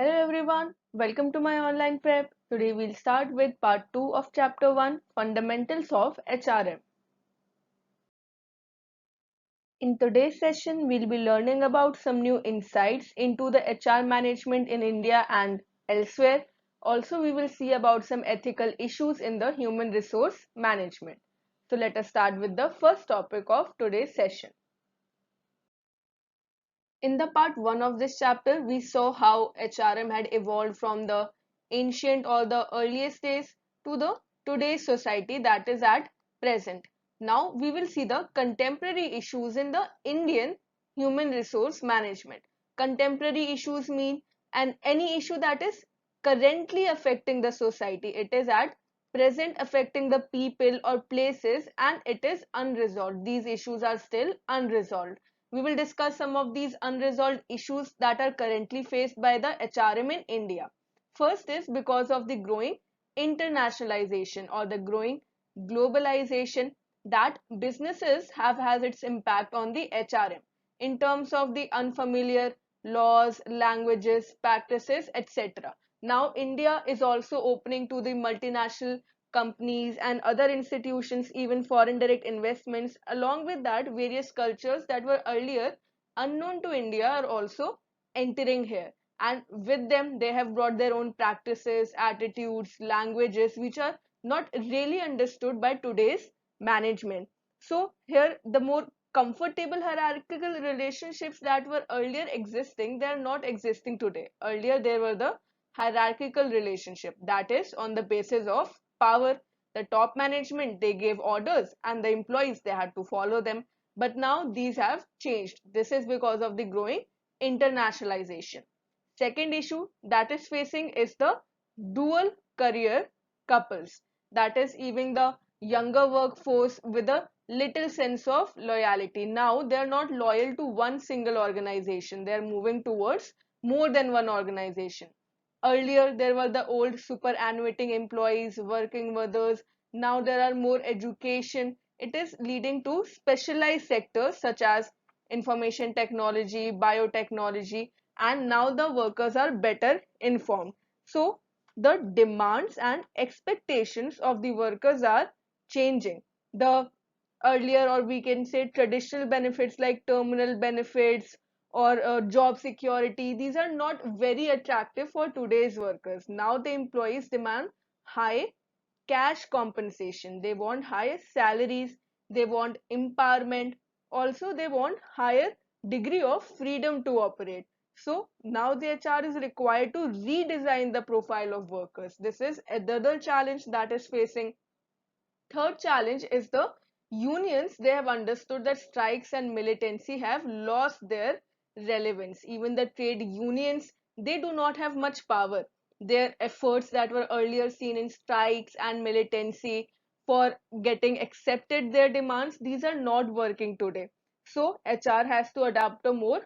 Hello everyone, welcome to my online prep. Today we'll start with part 2 of chapter 1, Fundamentals of HRM. In today's session, we'll be learning about some new insights into the HR management in India and elsewhere. Also, we will see about some ethical issues in the human resource management. So let us start with the first topic of today's session. In the part 1 of this chapter, we saw how HRM had evolved from the ancient or the earliest days to the today's society that is at present. Now we will see the contemporary issues in the Indian human resource management. Contemporary issues mean any issue that is currently affecting the society. It is at present affecting the people or places and it is unresolved. These issues are still unresolved. We will discuss some of these unresolved issues that are currently faced by the HRM in India. First is because of the growing internationalization or the growing globalization that businesses have has its impact on the HRM in terms of the unfamiliar laws, languages, practices, etc. Now India is also opening to the multinational companies and other institutions, even foreign direct investments. Along with that, various cultures that were earlier unknown to India are also entering here. And with them, they have brought their own practices, attitudes, languages, which are not really understood by today's management. So here, the more comfortable hierarchical relationships that were earlier existing, they are not existing today. Earlier, there were the hierarchical relationship that is on the basis of power. The top management, they gave orders and the employees, they had to follow them. But now these have changed. This is because of the growing internationalization. Second issue that is facing is the dual career couples. That is even the younger workforce with a little sense of loyalty. Now they are not loyal to one single organization. They are moving towards more than one organization. Earlier, there were the old superannuating employees, working mothers. Now there are more education. It is leading to specialized sectors such as information technology, biotechnology, and now the workers are better informed. So the demands and expectations of the workers are changing. The earlier, or we can say traditional benefits like terminal benefits or job security, these are not very attractive for today's workers. Now the employees demand high cash compensation, they want higher salaries, they want empowerment, also they want higher degree of freedom to operate. So now the HR is required to redesign the profile of workers. This is another challenge that is facing. Third challenge is the unions. They have understood that strikes and militancy have lost their relevance. Even the trade unions, they do not have much power. Their efforts that were earlier seen in strikes and militancy for getting accepted their demands, these are not working today. So HR has to adopt a more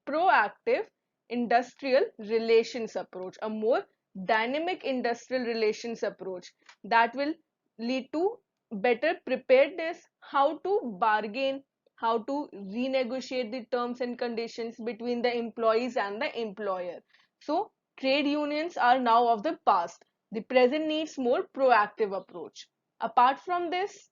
proactive industrial relations approach, a more dynamic industrial relations approach that will lead to better preparedness, how to bargain, how to renegotiate the terms and conditions between the employees and the employer. So trade unions are now of the past. The present needs more proactive approach. Apart from this,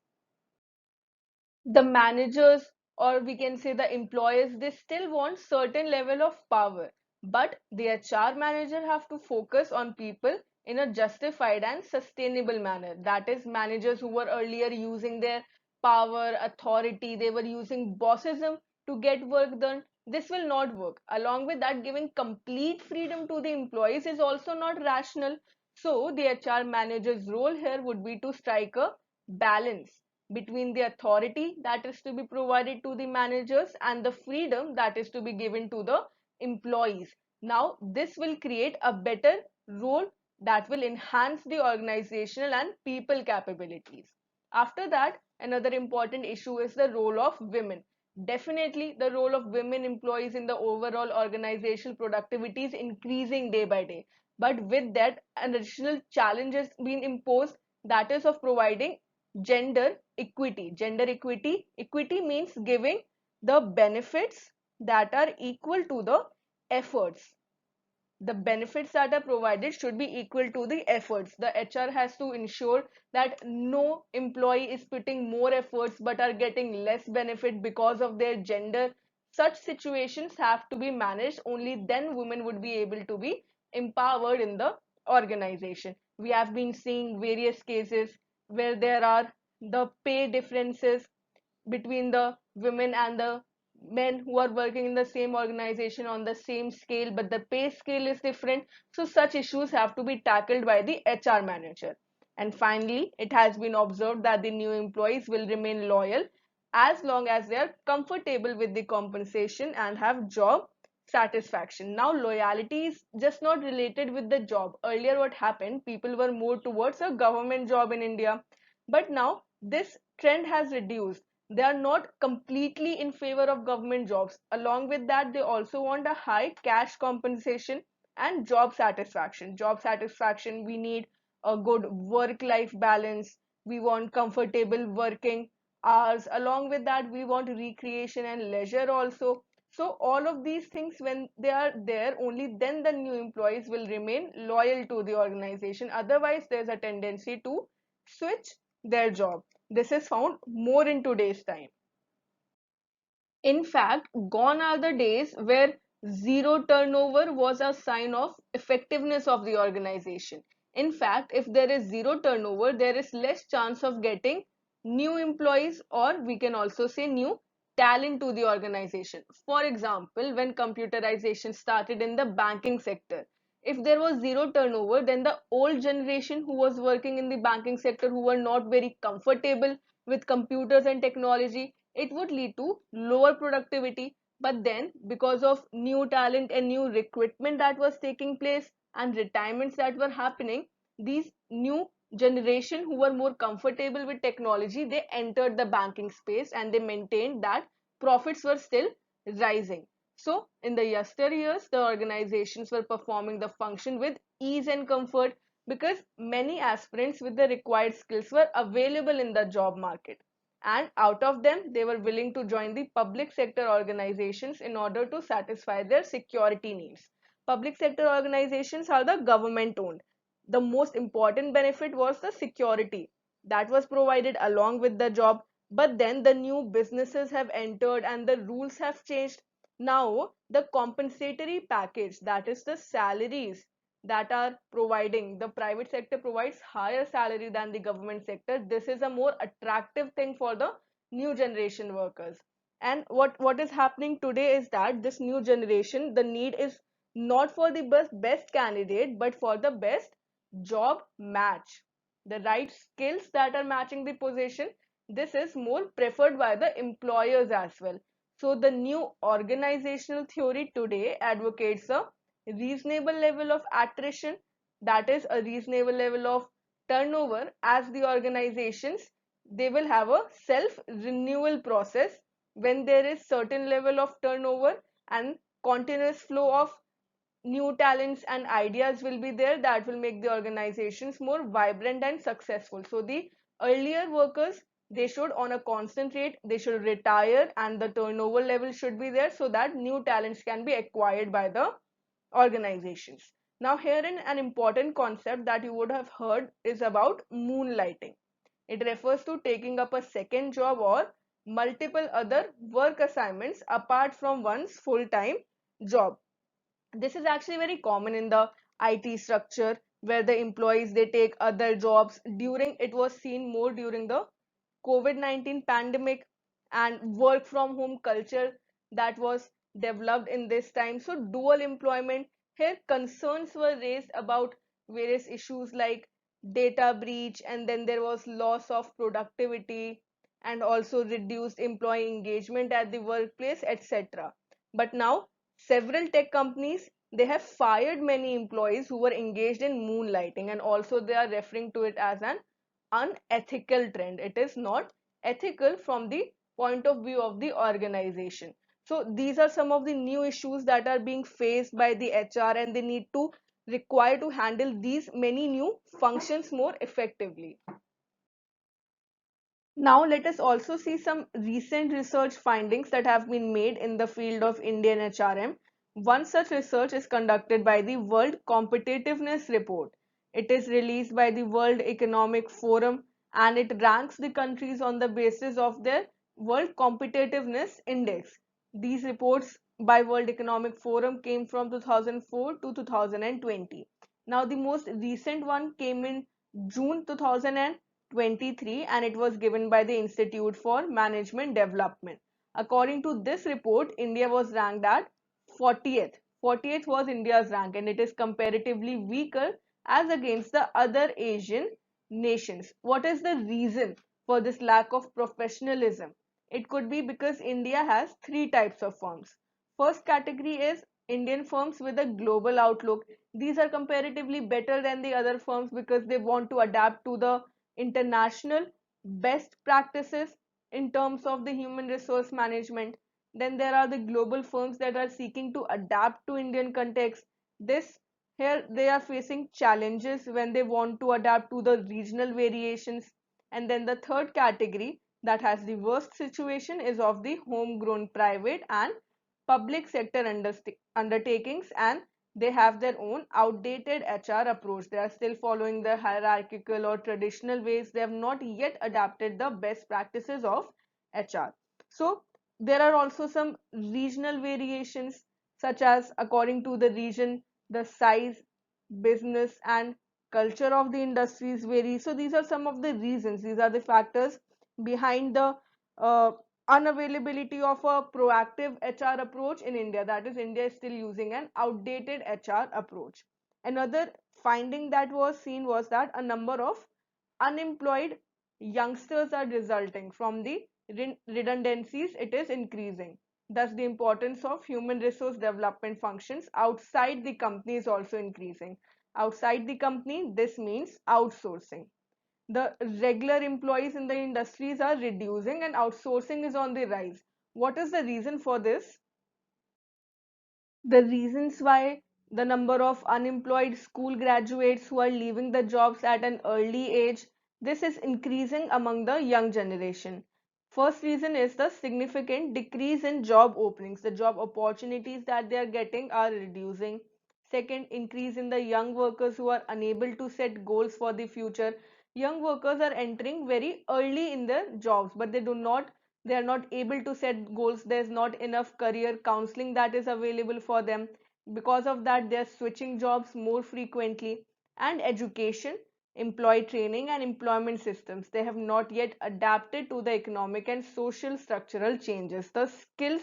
the managers, or we can say the employers, they still want certain level of power, but the HR manager have to focus on people in a justified and sustainable manner. That is, managers who were earlier using their power, authority, they were using bossism to get work done, this will not work. Along with that, giving complete freedom to the employees is also not rational. So the HR manager's role here would be to strike a balance between the authority that is to be provided to the managers and the freedom that is to be given to the employees. Now, this will create a better role that will enhance the organizational and people capabilities. After that, another important issue is the role of women. Definitely, the role of women employees in the overall organizational productivity is increasing day by day. But with that, an additional challenge is being imposed, that is of providing gender equity. Gender equity means giving the benefits that are equal to the efforts. the benefits that are provided should be equal to the efforts. The HR has to ensure that no employee is putting more efforts but are getting less benefit because of their gender. Such situations have to be managed. Only then women would be able to be empowered in the organization. We have been seeing various cases where there are the pay differences between the women and the men who are working in the same organization on the same scale, but the pay scale is different. So such issues have to be tackled by the HR manager. And finally, it has been observed that the new employees will remain loyal as long as they are comfortable with the compensation and have job satisfaction. Now loyalty is just not related with the job. Earlier what happened, people were more towards a government job in India, but now this trend has reduced. They are not completely in favor of government jobs. Along with that, they also want a high cash compensation and job satisfaction. Job satisfaction, we need a good work life balance. We want comfortable working hours. Along with that, we want recreation and leisure also. So all of these things, when they are there, only then the new employees will remain loyal to the organization. Otherwise, there's a tendency to switch their job. This is found more in today's time. In fact, gone are the days where zero turnover was a sign of effectiveness of the organization. In fact, if there is zero turnover, there is less chance of getting new employees, or we can also say new talent to the organization. For example, when computerization started in the banking sector, if there was zero turnover, then the old generation who was working in the banking sector, who were not very comfortable with computers and technology, it would lead to lower productivity. But then, because of new talent and new recruitment that was taking place and retirements that were happening, these new generation who were more comfortable with technology, they entered the banking space and they maintained that profits were still rising. So in the yesteryears, the organizations were performing the function with ease and comfort because many aspirants with the required skills were available in the job market, and out of them they were willing to join the public sector organizations in order to satisfy their security needs. Public sector organizations are the government owned. The most important benefit was the security that was provided along with the job. But then the new businesses have entered and the rules have changed. Now the compensatory package, that is the salaries that are providing, the private sector provides higher salary than the government sector. This is a more attractive thing for the new generation workers. And what is happening today is that this new generation, the need is not for the best candidate but for the best job match, the right skills that are matching the position. This is more preferred by the employers as well. So the new organizational theory today advocates a reasonable level of attrition, that is a reasonable level of turnover, as the organizations, they will have a self renewal process. When there is certain level of turnover and continuous flow of new talents and ideas will be there, that will make the organizations more vibrant and successful. So the earlier workers, they should on a constant rate, they should retire and the turnover level should be there so that new talents can be acquired by the organizations. Now herein an important concept that you would have heard is about moonlighting. It refers to taking up a second job or multiple other work assignments apart from one's full-time job. This is actually very common in the IT structure where the employees, they take other jobs. During, it was seen more during the COVID-19 pandemic and work from home culture that was developed in this time. So dual employment, here concerns were raised about various issues like data breach, and then there was loss of productivity and also reduced employee engagement at the workplace, etc. But now several tech companies, they have fired many employees who were engaged in moonlighting, and also they are referring to it as an unethical trend. It is not ethical from the point of view of the organization. So these are some of the new issues that are being faced by the HR, and they need to require to handle these many new functions more effectively. Now let us also see some recent research findings that have been made in the field of Indian HRM. One such research is conducted by the World Competitiveness Report. It is released by the World Economic Forum and it ranks the countries on the basis of their World Competitiveness Index. These reports by World Economic Forum came from 2004 to 2020. Now the most recent one came in June 2023 and it was given by the Institute for Management Development. According to this report, India was ranked at 40th. 40th was India's rank and it is comparatively weaker as against the other Asian nations. What is the reason for this lack of professionalism? It could be because India has three types of firms. First category is Indian firms with a global outlook. These are comparatively better than the other firms because they want to adapt to the international best practices in terms of the human resource management. Then there are the global firms that are seeking to adapt to Indian context. This here they are facing challenges when they want to adapt to the regional variations. And then the third category that has the worst situation is of the homegrown private and public sector undertakings, and they have their own outdated HR approach. They are still following the hierarchical or traditional ways. They have not yet adapted the best practices of HR. So there are also some regional variations, such as according to the region, the size, business, and culture of the industries vary. So these are some of the reasons, these are the factors behind the uh, unavailability of a proactive HR approach in India. That is, India is still using an outdated HR approach. Another finding that was seen was that a number of unemployed youngsters are resulting from the redundancies. It is increasing. Thus, the importance of human resource development functions outside the company is also increasing. Outside the company, this means outsourcing. The regular employees in the industries are reducing and outsourcing is on the rise. What is the reason for this? The reasons why the number of unemployed school graduates who are leaving the jobs at an early age, this is increasing among the young generation. First reason is the significant decrease in job openings. The job opportunities that they are getting are reducing. Second, increase in the young workers who are unable to set goals for the future. Young workers are entering very early in their jobs, but they are not able to set goals. There's not enough career counseling that is available for them. Because of that, they're switching jobs more frequently. And education, employee training, and employment systems, they have not yet adapted to the economic and social structural changes. The skills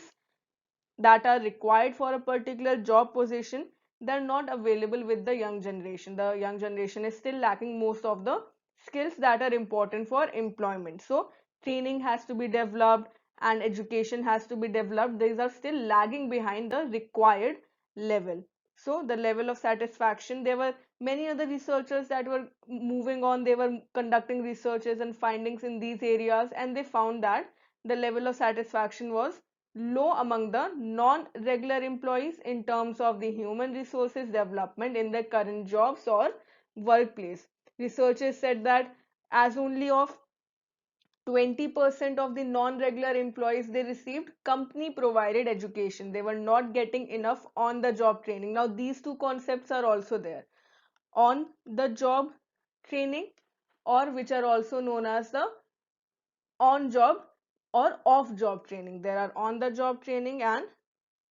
that are required for a particular job position, they're not available with the young generation. The young generation is still lacking most of the skills that are important for employment. So training has to be developed and education has to be developed. These are still lagging behind the required level. So the level of satisfaction, there were many other researchers that were moving on. They were conducting researches and findings in these areas, and they found that the level of satisfaction was low among the non-regular employees in terms of the human resources development in their current jobs or workplace. Researchers said that as only of 20% of the non-regular employees, they received company provided education. They were not getting enough on the job training. Now these two concepts are also there: on the job training, or which are also known as the on job or off job training. There are on the job training and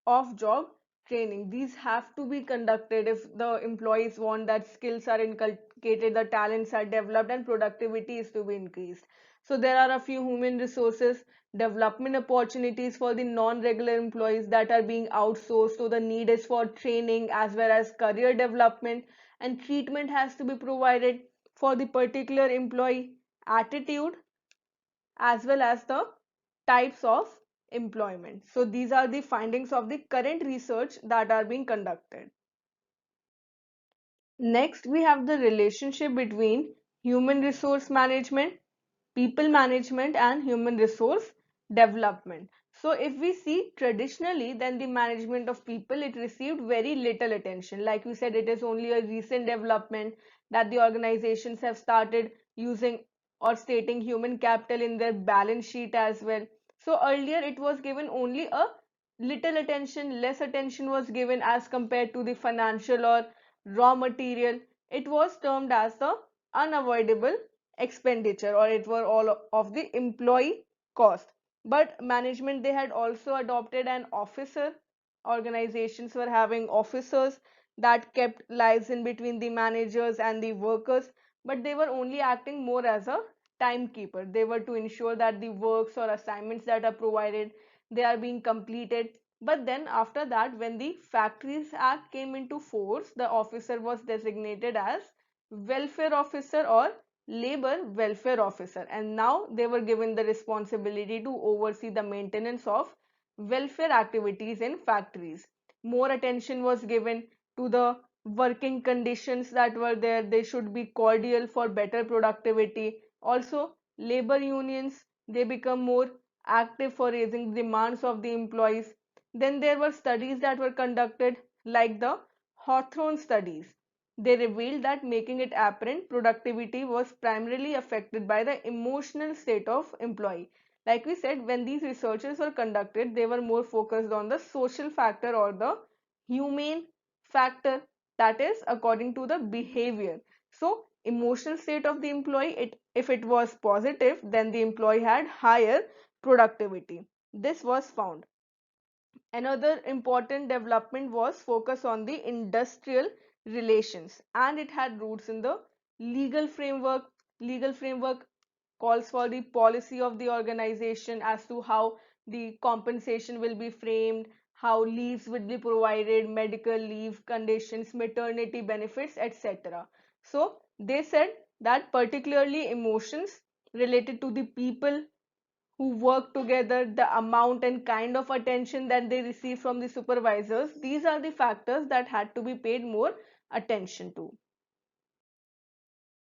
off job training. These have to be conducted if the employees want that skills are inculcated, the talents are developed, and productivity is to be increased. So there are a few human resources development opportunities for the non-regular employees that are being outsourced. So the need is for training as well as career development, and treatment has to be provided for the particular employee attitude as well as the types of employment. So these are the findings of the current research that are being conducted. Next, we have the relationship between human resource management, people management, and human resource development. So if we see traditionally, then the management of people, it received very little attention. Like we said, it is only a recent development that the organizations have started using or stating human capital in their balance sheet as well. So earlier it was given only a little attention, less attention was given as compared to the financial or raw material. It was termed as the unavoidable expenditure, or it were all of the employee cost. But management, they had also adopted an officer. Organizations were having officers that kept lives in between the managers and the workers, but they were only acting more as a timekeeper. They were to ensure that the works or assignments that are provided, they are being completed. But then after that, when the Factories Act came into force, the officer was designated as welfare officer or labor welfare officer, and now they were given the responsibility to oversee the maintenance of welfare activities in factories. More attention was given to the working conditions that were there. They should be cordial for better productivity. Also, labor unions, they become more active for raising demands of the employees. Then there were studies that were conducted, like the Hawthorne studies. They revealed that making it apparent productivity was primarily affected by the emotional state of employee. Like we said, when these researches were conducted, they were more focused on the social factor or the humane factor, that is according to the behavior. So emotional state of the employee, if it was positive, then the employee had higher productivity. This was found. Another important development was focus on the industrial relations, and it had roots in the legal framework. Legal framework calls for the policy of the organization as to how the compensation will be framed, how leaves will be provided, medical leave conditions, maternity benefits, etc. So they said that particularly emotions related to the people who work together, the amount and kind of attention that they receive from the supervisors, these are the factors that had to be paid more attention to.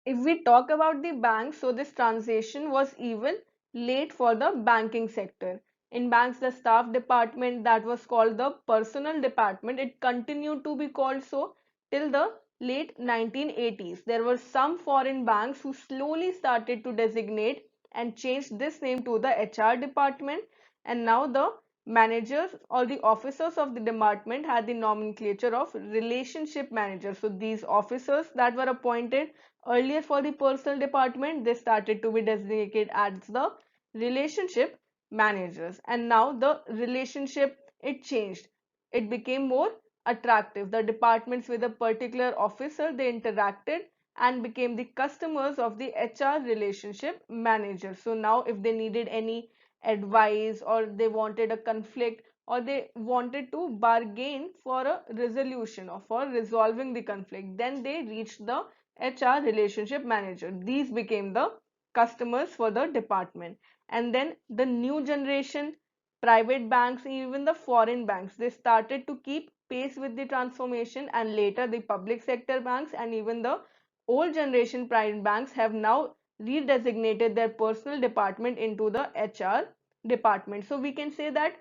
If we talk about the banks, so this transition was even late for the banking sector. In banks, the staff department that was called the personnel department, it continued to be called so till the late 1980s. There were some foreign banks who slowly started to designate and change this name to the HR department, and now the managers or the officers of the department had the nomenclature of relationship managers. So these officers that were appointed earlier for the personal department, they started to be designated as the relationship managers. And now the relationship, it changed. It became more attractive. The departments with a particular officer, they interacted and became the customers of the HR relationship manager. So now if they needed any advice, or they wanted a conflict, or they wanted to bargain for a resolution or for resolving the conflict, then they reached the HR relationship manager. These became the customers for the department. And then the new generation private banks, even the foreign banks, they started to keep pace with the transformation, and later the public sector banks and even the old generation private banks have now redesignated their personal department into the HR department. So we can say that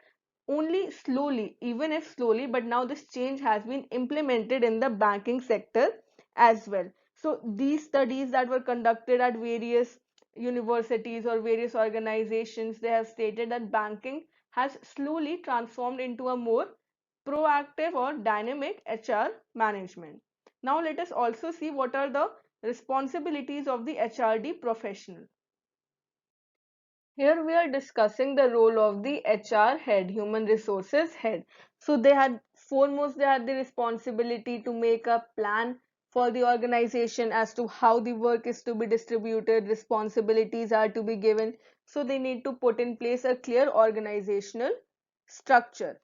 only slowly, even if slowly, but now this change has been implemented in the banking sector as well. So these studies that were conducted at various universities or various organizations, they have stated that banking has slowly transformed into a more proactive or dynamic HR management. Now let us also see what are the responsibilities of the HRD professional. Here we are discussing the role of the HR head, human resources head. So they had foremost, they had the responsibility to make a plan for the organization as to how the work is to be distributed, responsibilities are to be given. So they need to put in place a clear organizational structure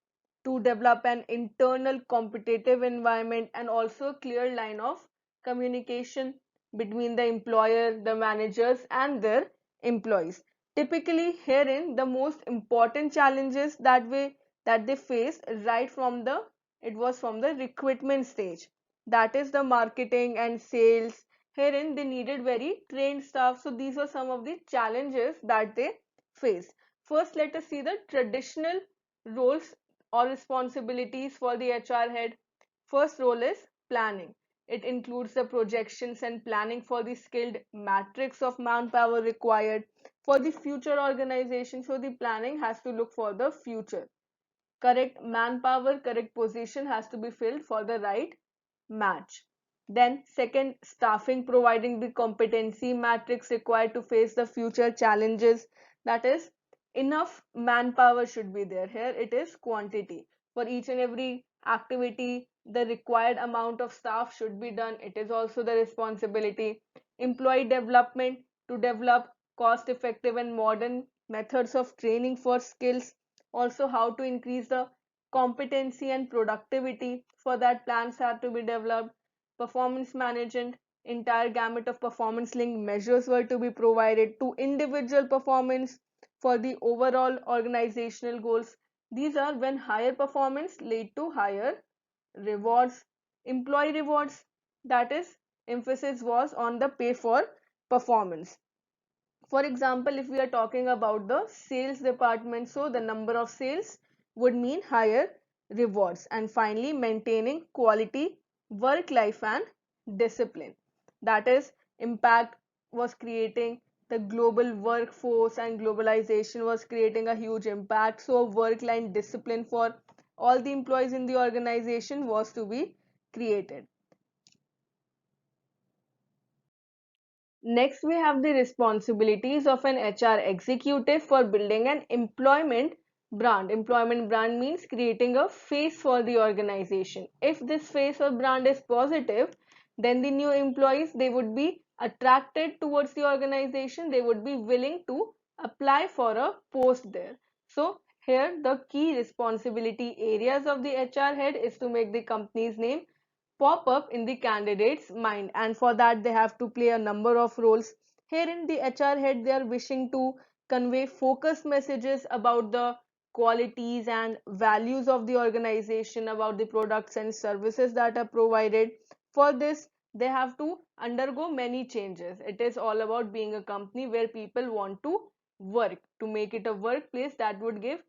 to develop an internal competitive environment, and also a clear line of communication between the employer, the managers, and their employees. Typically, herein the most important challenges that they faced right from the, it was from the recruitment stage. That is the marketing and sales. Herein they needed very trained staff. So these were some of the challenges that they faced. First, let us see the traditional roles or responsibilities for the HR head. First role is planning. It includes the projections and planning for the skilled matrix of manpower required for the future organization. So the planning has to look for the future. correct manpower, correct position has to be filled for the right match. Then second, staffing, providing the competency matrix required to face the future challenges. That is, enough manpower should be there. Here it is quantity. For each and every activity, the required amount of staff should be done. It is also the responsibility. Employee development, to develop cost effective and modern methods of training for skills. Also, how to increase the competency and productivity. For that, plans have to be developed. Performance management, entire gamut of performance linked measures were to be provided to individual performance for the overall organizational goals. These are when higher performance lead to higher rewards. Employee rewards, that is, emphasis was on the pay for performance. For example, if we are talking about the sales department, so the number of sales would mean higher rewards. And finally, maintaining quality, work life and discipline. That is, impact was creating the global workforce, and globalization was creating a huge impact. So work life discipline for all the employees in the organization was to be created. Next, we have the responsibilities of an HR executive for building an employment brand. Employment brand means creating a face for the organization. If this face or brand is positive, then the new employees, they would be attracted towards the organization. They would be willing to apply for a post there. So here the key responsibility areas of the HR head is to make the company's name pop up in the candidate's mind, and for that they have to play a number of roles. Here in the HR head, they are wishing to convey focused messages about the qualities and values of the organization, about the products and services that are provided. For this, they have to undergo many changes. It is all about being a company where people want to work, to make it a workplace that would give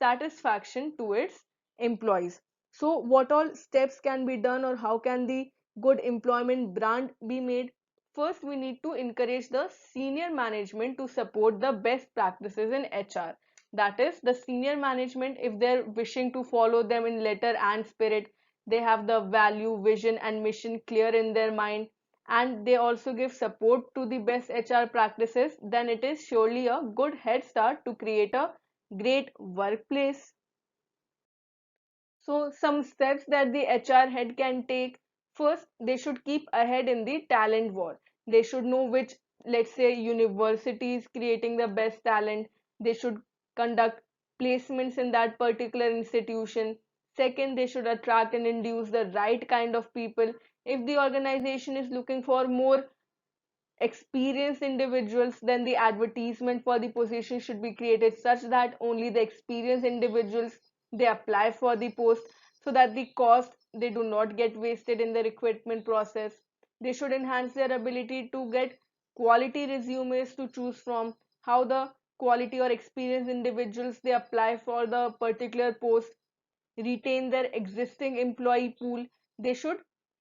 satisfaction to its employees. So what all steps can be done, or how can the good employment brand be made? First, we need to encourage the senior management to support the best practices in HR. That is, the senior management, if they're wishing to follow them in letter and spirit, they have the value, vision and mission clear in their mind, and they also give support to the best HR practices, then it is surely a good head start to create a great workplace. So some steps that the HR head can take. First, they should keep ahead in the talent war. They should know which, let's say, universities creating the best talent. They should conduct placements in that particular institution. Second, they should attract and induce the right kind of people. If the organization is looking for more experienced individuals, then the advertisement for the position should be created such that only the experienced individuals, they apply for the post, so that the cost, they do not get wasted in the recruitment process. They should enhance their ability to get quality resumes to choose from. How the quality or experienced individuals, they apply for the particular post, retain their existing employee pool. They should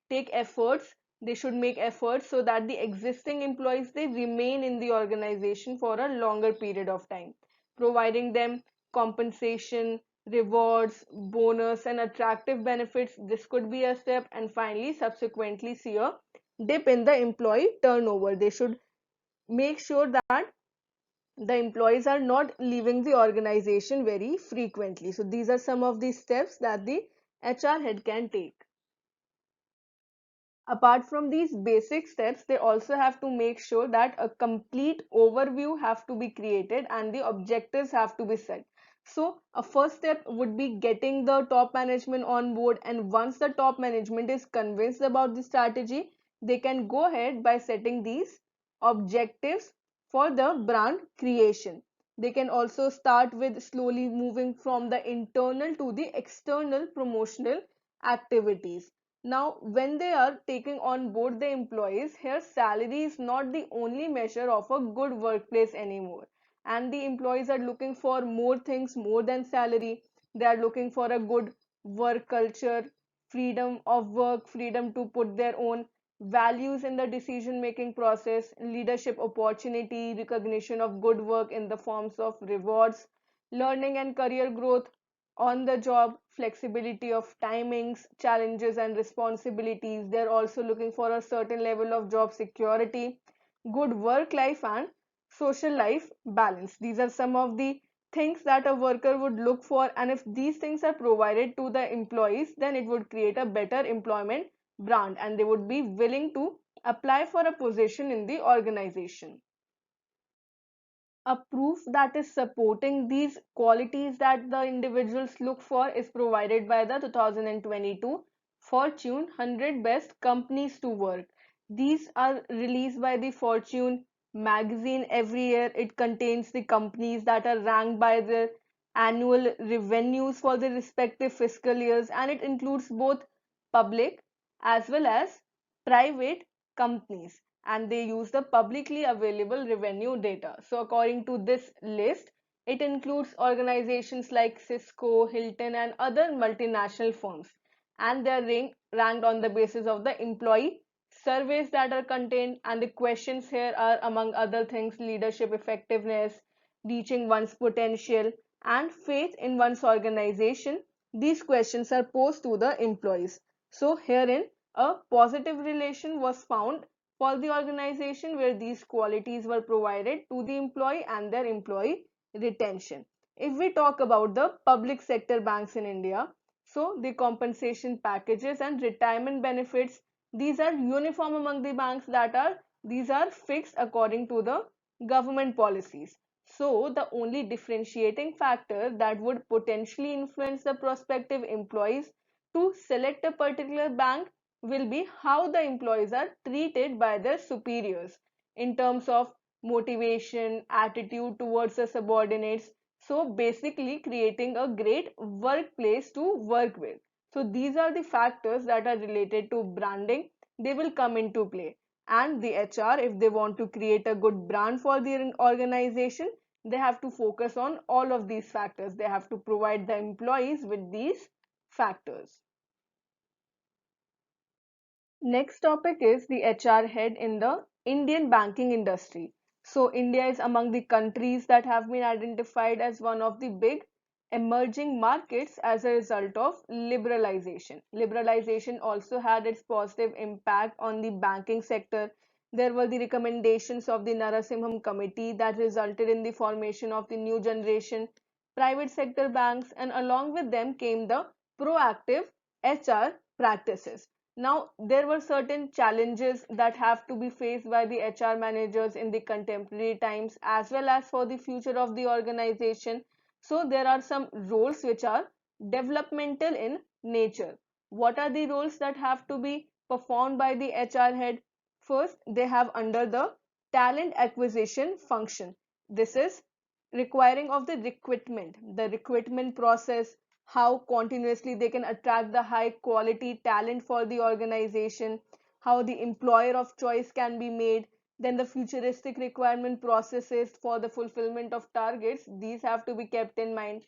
take efforts, they should make efforts so that the existing employees, they remain in the organization for a longer period of time, providing them compensation, rewards, bonus and attractive benefits. This could be a step. And finally, subsequently see a dip in the employee turnover. They should make sure that the employees are not leaving the organization very frequently. So these are some of the steps that the HR head can take. Apart from these basic steps, they also have to make sure that a complete overview have to be created and the objectives have to be set. So a first step would be getting the top management on board, and once the top management is convinced about the strategy, they can go ahead by setting these objectives for the brand creation. They can also start with slowly moving from the internal to the external promotional activities. Now, when they are taking on board the employees, here salary is not the only measure of a good workplace anymore. And the employees are looking for more things more than salary. They are looking for a good work culture, freedom of work, freedom to put their own values in the decision making process, leadership opportunity, recognition of good work in the forms of rewards, learning and career growth. on the job, flexibility of timings, challenges and responsibilities. They're also looking for a certain level of job security, good work life and social life balance. These are some of the things that a worker would look for, and if these things are provided to the employees, then it would create a better employment brand and they would be willing to apply for a position in the organization. A proof that is supporting these qualities that the individuals look for is provided by the 2022 Fortune 100 Best Companies to Work. These are released by the Fortune magazine every year. It contains the companies that are ranked by their annual revenues for the respective fiscal years, and it includes both public as well as private companies, and they use the publicly available revenue data. So according to this list, it includes organizations like Cisco, Hilton and other multinational firms, and they are ranked on the basis of the employee surveys that are contained, and the questions here are among other things leadership effectiveness, reaching one's potential and faith in one's organization. These questions are posed to the employees. So herein a positive relation was found for the organization where these qualities were provided to the employee and their employee retention. If we talk about the public sector banks in India, so the compensation packages and retirement benefits, these are uniform among the banks, these are fixed according to the government policies. So the only differentiating factor that would potentially influence the prospective employees to select a particular bank will be how the employees are treated by their superiors in terms of motivation, attitude towards the subordinates. So basically creating a great workplace to work with. So these are the factors that are related to branding. They will come into play. And the HR, if they want to create a good brand for their organization, they have to focus on all of these factors. They have to provide the employees with these factors. Next topic is the HR head in the Indian banking industry. So India is among the countries that have been identified as one of the big emerging markets as a result of liberalization. Liberalization also had its positive impact on the banking sector. There were the recommendations of the Narasimham committee that resulted in the formation of the new generation private sector banks, and along with them came the proactive HR practices. Now, there were certain challenges that have to be faced by the HR managers in the contemporary times as well as for the future of the organization. So, there are some roles which are developmental in nature. What are the roles that have to be performed by the HR head? First, they have under the talent acquisition function. This is requiring of the recruitment process, how continuously they can attract the high quality talent for the organization, how the employer of choice can be made, then the futuristic requirement processes for the fulfillment of targets, these have to be kept in mind.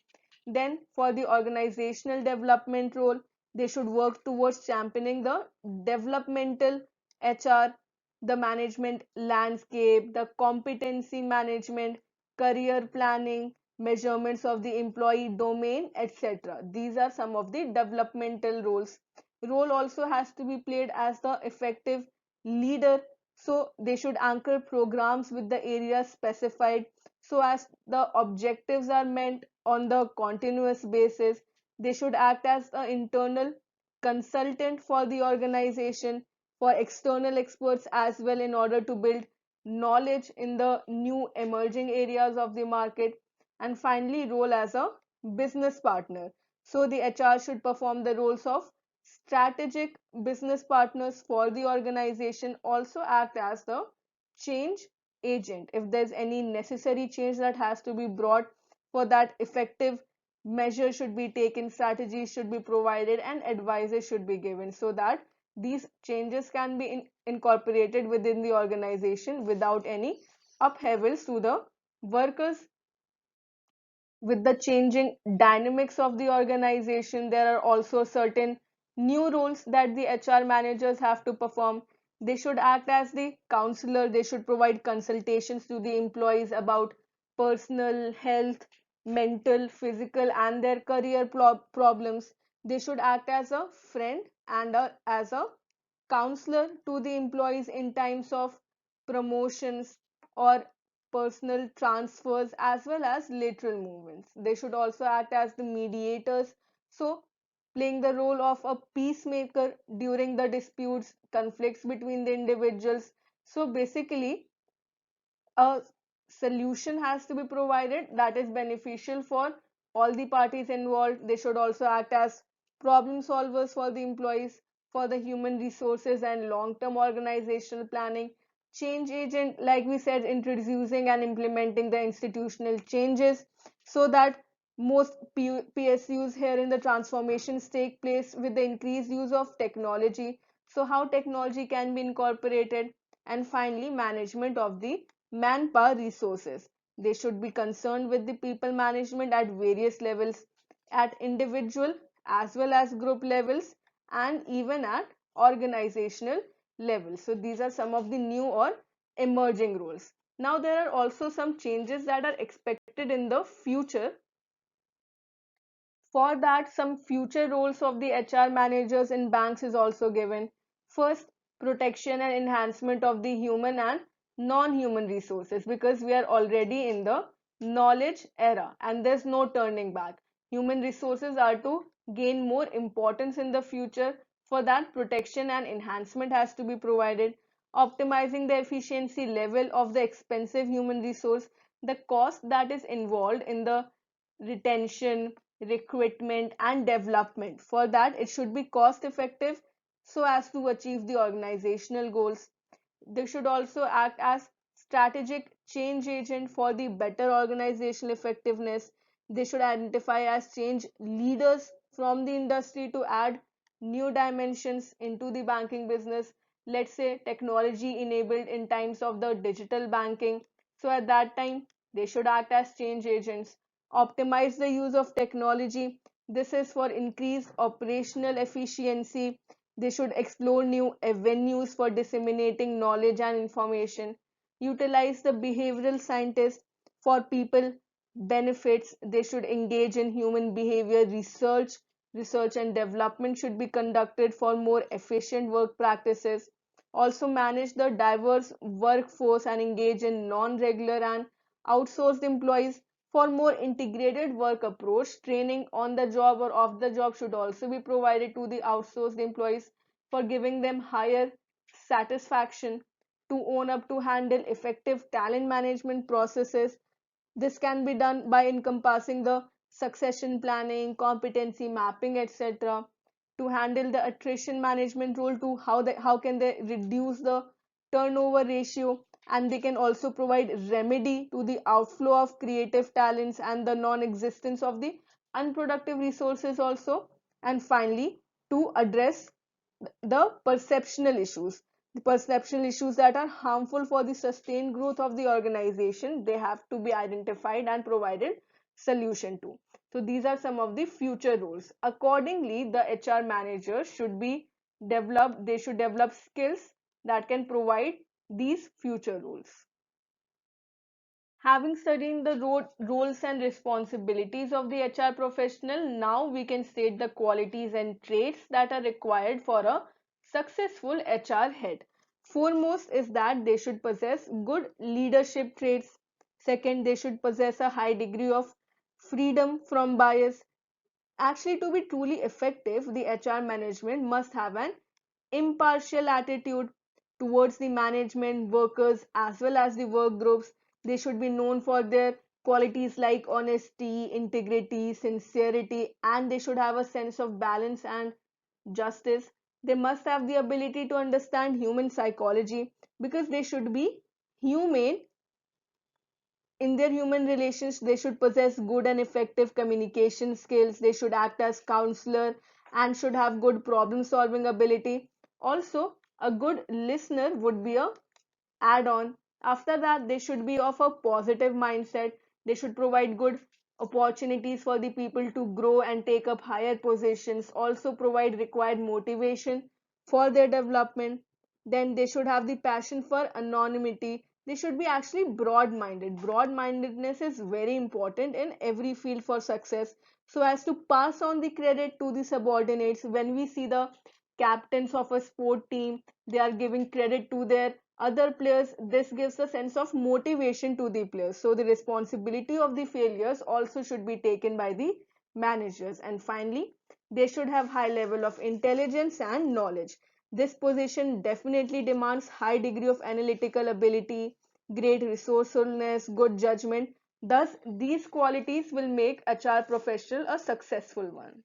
Then for the organizational development role, they should work towards championing the developmental HR, the management landscape, the competency management, career planning, measurements of the employee domain, etc. These are some of the developmental roles. Role also has to be played as the effective leader. So they should anchor programs with the areas specified so as the objectives are met on the continuous basis. They should act as an internal consultant for the organization, for external experts as well in order to build knowledge in the new emerging areas of the market, and finally role as a business partner. So the HR should perform the roles of strategic business partners for the organization, also act as the change agent. If there's any necessary change that has to be brought, for that effective measures should be taken, strategies should be provided and advices should be given so that these changes can be incorporated within the organization without any upheavals to the workers. With the changing dynamics of the organization, there are also certain new roles that the HR managers have to perform. They should act as the counselor, they should provide consultations to the employees about personal health, mental, physical, and their career problems. They should act as a friend and as a counselor to the employees in times of promotions or personal transfers as well as lateral movements. They should also act as the mediators, so playing the role of a peacemaker during the disputes, conflicts between the individuals. So basically, a solution has to be provided that is beneficial for all the parties involved. They should also act as problem solvers for the employees, for the human resources and long-term organizational planning. Change agent, like we said, introducing and implementing the institutional changes so that most PSUs here in the transformations take place with the increased use of technology. So how technology can be incorporated, and finally management of the manpower resources. They should be concerned with the people management at various levels, at individual as well as group levels, and even at organizational levels. So these are some of the new or emerging roles. Now there are also some changes that are expected in the future. For that, some future roles of the HR managers in banks is also given. First, protection and enhancement of the human and non-human resources, because we are already in the knowledge era and there's no turning back. Human resources are to gain more importance in the future. For that, protection and enhancement has to be provided. Optimizing the efficiency level of the expensive human resource, the cost that is involved in the retention, recruitment, and development. For that, it should be cost effective so as to achieve the organizational goals. They should also act as strategic change agent for the better organizational effectiveness. They should identify as change leaders from the industry to add new dimensions into the banking business. Let's say technology enabled in times of the digital banking. So at that time, they should act as change agents. Optimize the use of technology. This is for increased operational efficiency. They should explore new avenues for disseminating knowledge and information. Utilize the behavioral scientists for people benefits. They should engage in human behavior research. Research and development should be conducted for more efficient work practices. Also manage the diverse workforce and engage in non-regular and outsourced employees for more integrated work approach. Training on the job or off the job should also be provided to the outsourced employees for giving them higher satisfaction to own up to handle effective talent management processes. This can be done by encompassing the succession planning, competency mapping, etc. To handle the attrition management role, to how can they reduce the turnover ratio, and they can also provide remedy to the outflow of creative talents and the non-existence of the unproductive resources also. And finally, to address the perceptional issues, the perceptional issues that are harmful for the sustained growth of the organization, they have to be identified and provided solution to. So these are some of the future roles. Accordingly, the HR manager should be developed, they should develop skills that can provide these future roles. Having studied the roles and responsibilities of the HR professional, now we can state the qualities and traits that are required for a successful HR head. Foremost is that they should possess good leadership traits. Second, they should possess a high degree of freedom from bias. Actually, to be truly effective, the HR management must have an impartial attitude towards the management, workers, as well as the work groups. They should be known for their qualities like honesty, integrity, sincerity, and they should have a sense of balance and justice. They must have the ability to understand human psychology, because they should be humane in their human relations. They should possess good and effective communication skills. They should act as counselor and should have good problem solving ability. Also, a good listener would be a add on. After that, they should be of a positive mindset. They should provide good opportunities for the people to grow and take up higher positions, also provide required motivation for their development. Then they should have the passion for anonymity. they should be actually broad-minded. Broad-mindedness is very important in every field for success, so as to pass on the credit to the subordinates. When we see the captains of a sport team, they are giving credit to their other players. This gives a sense of motivation to the players. So the responsibility of the failures also should be taken by the managers. And finally, they should have high level of intelligence and knowledge. This position definitely demands high degree of analytical ability, great resourcefulness, good judgment. Thus, these qualities will make HR professional a successful one.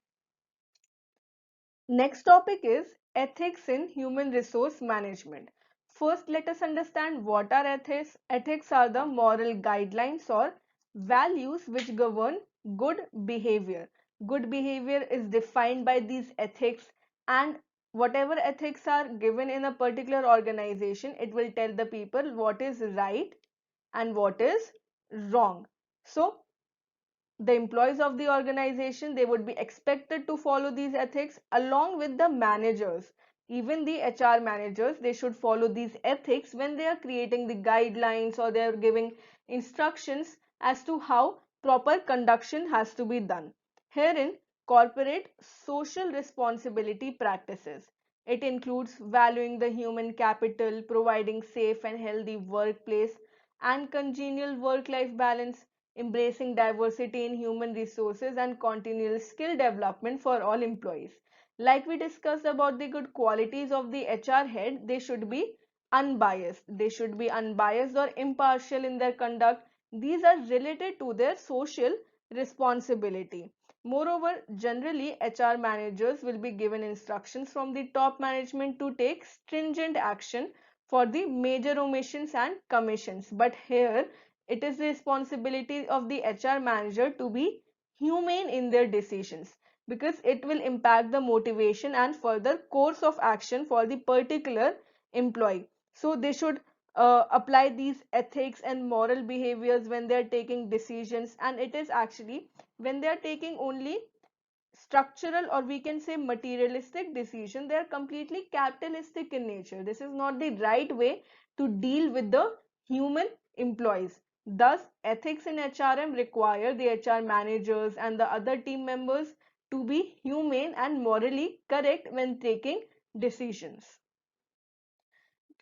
Next topic is ethics in human resource management. First, let us understand what are ethics. Ethics are the moral guidelines or values which govern good behavior. Good behavior is defined by these ethics, and whatever ethics are given in a particular organization, it will tell the people what is right and what is wrong. So, the employees of the organization, they would be expected to follow these ethics along with the managers. Even the HR managers, they should follow these ethics when they are creating the guidelines or they are giving instructions as to how proper conduction has to be done. Herein, corporate social responsibility practices. It includes valuing the human capital, providing safe and healthy workplace and congenial work-life balance, embracing diversity in human resources, and continual skill development for all employees. Like we discussed about the good qualities of the HR head, they should be unbiased. They should be unbiased or impartial in their conduct. These are related to their social responsibility. Moreover, generally, HR managers will be given instructions from the top management to take stringent action for the major omissions and commissions. But here, it is the responsibility of the HR manager to be humane in their decisions, because it will impact the motivation and further course of action for the particular employee. So they should apply these ethics and moral behaviors when they are taking decisions, and it is actually when they are taking only structural or we can say materialistic decision, they are completely capitalistic in nature. This is not the right way to deal with the human employees. Thus, ethics in HRM require the HR managers and the other team members to be humane and morally correct when taking decisions.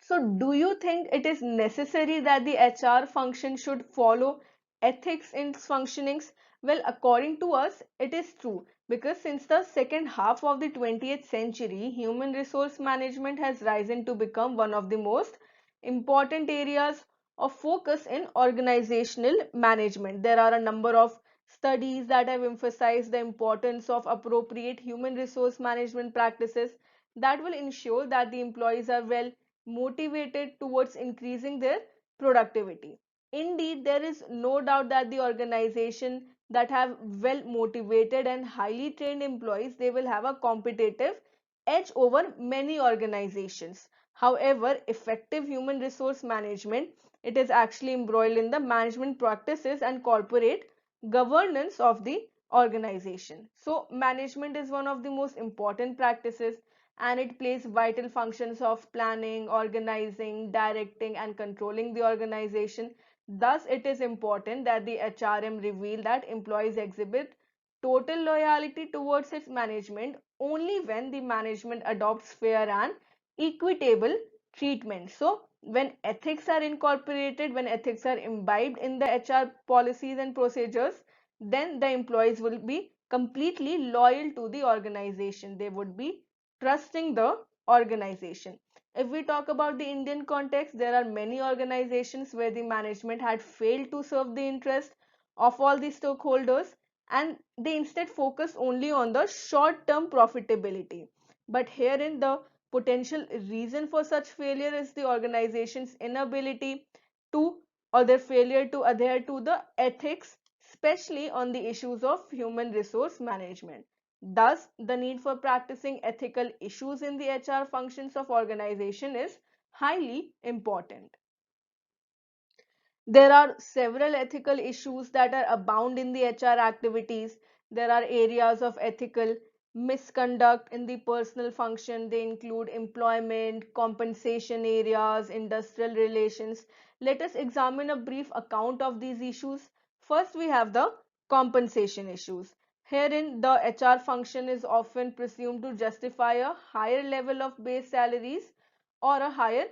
So, do you think it is necessary that the HR function should follow ethics in its functionings? Well, according to us, it is true, because since the second half of the 20th century, human resource management has risen to become one of the most important areas of focus in organizational management. There are a number of studies that have emphasized the importance of appropriate human resource management practices that will ensure that the employees are well motivated towards increasing their productivity. Indeed, there is no doubt that the organization that have well motivated and highly trained employees, they will have a competitive edge over many organizations. However, effective human resource management, it is actually embroiled in the management practices and corporate governance of the organization. So management is one of the most important practices, and it plays vital functions of planning, organizing, directing, and controlling the organization. Thus, it is important that the HRM reveal that employees exhibit total loyalty towards its management only when the management adopts fair and equitable treatment. So, when ethics are incorporated, when ethics are imbibed in the HR policies and procedures, then the employees will be completely loyal to the organization. They would be trusting the organization. If we talk about the Indian context, there are many organizations where the management had failed to serve the interest of all the stakeholders, and they instead focus only on the short term profitability. But herein, the potential reason for such failure is the organization's inability to, or their failure to adhere to the ethics, especially on the issues of human resource management. Thus, the need for practicing ethical issues in the HR functions of organization is highly important. There are several ethical issues that are abound in the HR activities. There are areas of ethical misconduct in the personal function. They include employment, compensation areas, industrial relations. Let us examine a brief account of these issues. First, we have the compensation issues. Herein, the HR function is often presumed to justify a higher level of base salaries or a higher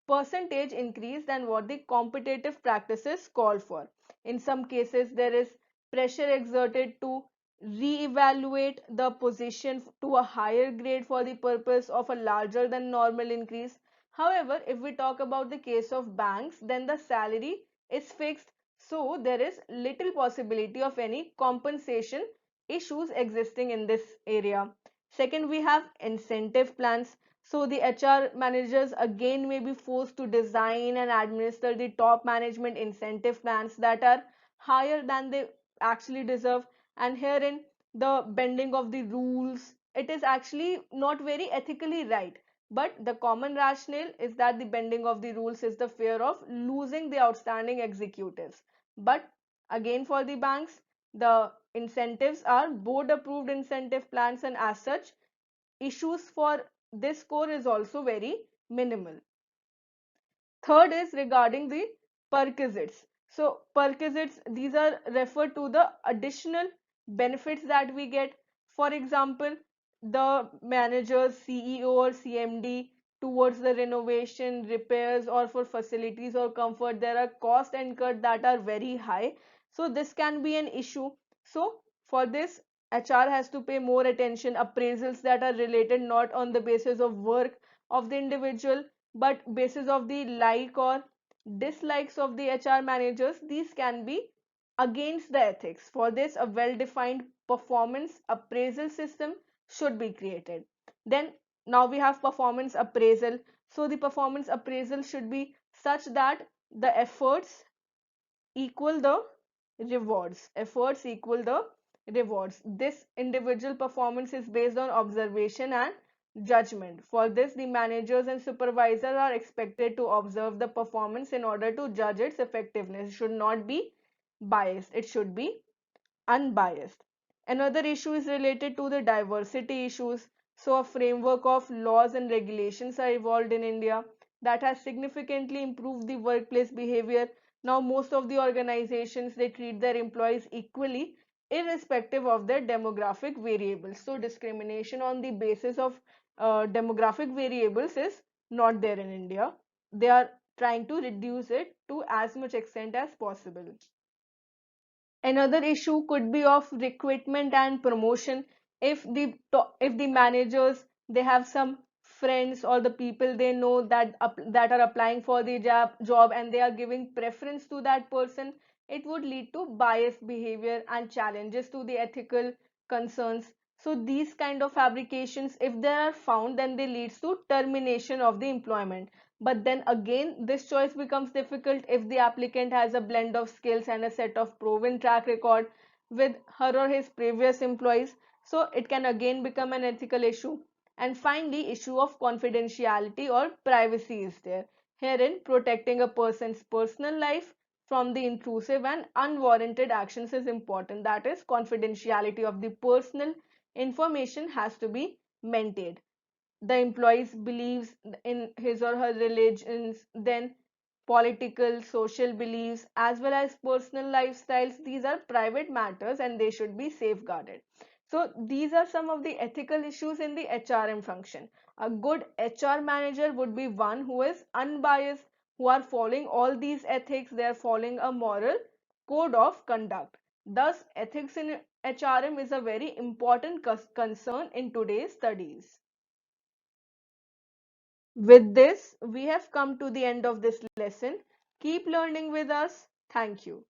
percentage increase than what the competitive practices call for. In some cases, there is pressure exerted to re-evaluate the position to a higher grade for the purpose of a larger than normal increase. However, if we talk about the case of banks, then the salary is fixed, so there is little possibility of any compensation issues existing in this area. Second, we have incentive plans. So the HR managers again may be forced to design and administer the top management incentive plans that are higher than they actually deserve. And herein, the bending of the rules, it is actually not very ethically right, but the common rationale is that the bending of the rules is the fear of losing the outstanding executives. But again, for the banks, the incentives are board approved incentive plans, and as such, issues for this score is also very minimal. Third is regarding the perquisites. So perquisites, these are referred to the additional benefits that we get. For example, the manager's CEO or CMD towards the renovation, repairs, or for facilities or comfort, there are costs incurred that are very high. So this can be an issue. So for this, HR has to pay more attention. Appraisals that are related not on the basis of work of the individual, but basis of the like or dislikes of the HR managers, these can be against the ethics. For this, a well-defined performance appraisal system should be created. Then now we have performance appraisal. So the performance appraisal should be such that the equal the efforts equal the rewards. This individual performance is based on observation and judgment. For this, the managers and supervisors are expected to observe the performance in order to judge its effectiveness. It should not be biased, it should be unbiased. Another issue is related to the diversity issues. So a framework of laws and regulations are evolved in India that has significantly improved the workplace behavior. Now most of the organizations, they treat their employees equally irrespective of their demographic variables. So discrimination on the basis of demographic variables is not there in India. They are trying to reduce it to as much extent as possible. Another issue could be of recruitment and promotion. If the managers, they have some friends or the people they know that are applying for the job, and they are giving preference to that person, it would lead to biased behavior and challenges to the ethical concerns. So these kind of fabrications, if they are found, then they leads to termination of the employment. But then again, this choice becomes difficult if the applicant has a blend of skills and a set of proven track record with her or his previous employees. So it can again become an ethical issue. And finally, issue of confidentiality or privacy is there. Herein, protecting a person's personal life from the intrusive and unwarranted actions is important. That is, confidentiality of the personal information has to be maintained. The employees believes in his or her religions, then political social beliefs as well as personal lifestyles, these are private matters and they should be safeguarded. So these are some of the ethical issues in the HRM function. A good HR manager would be one who is unbiased, who are following all these ethics, they are following a moral code of conduct. Thus ethics in HRM is a very important concern in today's studies. With this, we have come to the end of this lesson. Keep learning with us. Thank you.